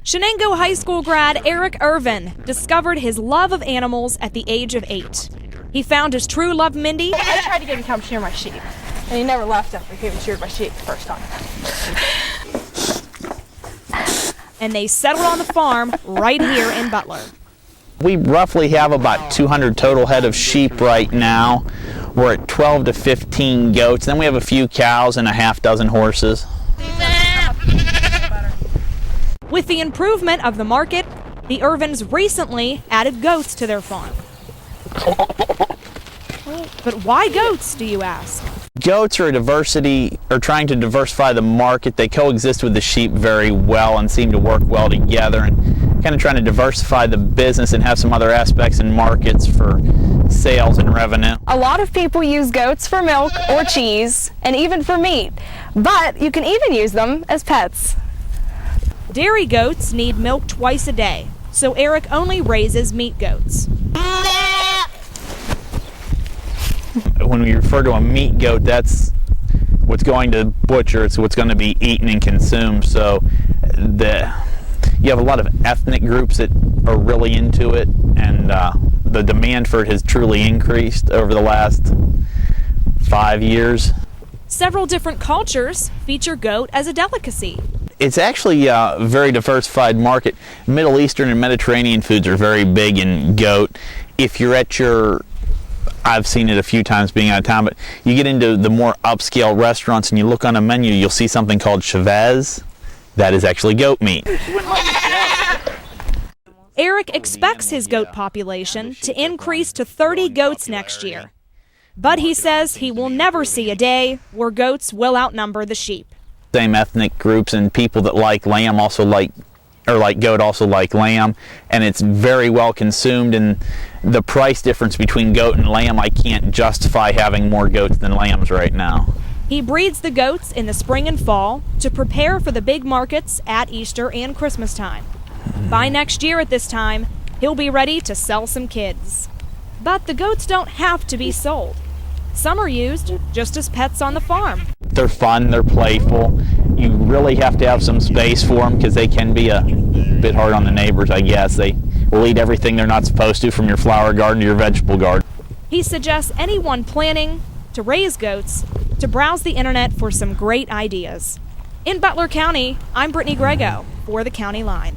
Shenango High School grad Eric Irvin discovered his love of animals at the age of 8. He found his true love, Mindy. I tried to get him to come shear my sheep, and he never left after he sheared my sheep the first time. And they settled on the farm right here in Butler. We roughly have about 200 total head of sheep right now. We're at 12 to 15 goats. Then we have a few cows and a half dozen horses. With the improvement of the market, the Irvins recently added goats to their farm. But why goats, do you ask? Goats are trying to diversify the market. They coexist with the sheep very well and seem to work well together, and kind of trying to diversify the business and have some other aspects in markets for sales and revenue. A lot of people use goats for milk or cheese and even for meat, but you can even use them as pets. Dairy goats need milk twice a day, so Eric only raises meat goats. When we refer to a meat goat, that's what's going to butcher. It's what's going to be eaten and consumed. So you have a lot of ethnic groups that are really into it, and the demand for it has truly increased over the last 5 years. Several different cultures feature goat as a delicacy. It's actually a very diversified market. Middle Eastern and Mediterranean foods are very big in goat. If you're at I've seen it a few times being out of town, but you get into the more upscale restaurants and you look on a menu, you'll see something called chevrez. That is actually goat meat. Eric expects his goat population to increase to 30 goats next year. But he says he will never see a day where goats will outnumber the sheep. Same ethnic groups and people that like lamb also like goat also like lamb, and it's very well consumed, and the price difference between goat and lamb, I can't justify having more goats than lambs right now. He breeds the goats in the spring and fall to prepare for the big markets at Easter and Christmas time. By next year at this time, he'll be ready to sell some kids. But the goats don't have to be sold. Some are used just as pets on the farm. They're fun, they're playful. You really have to have some space for them because they can be a bit hard on the neighbors, I guess. They will eat everything they're not supposed to, from your flower garden to your vegetable garden. He suggests anyone planning to raise goats to browse the internet for some great ideas. In Butler County, I'm Brittany Grego for the County Line.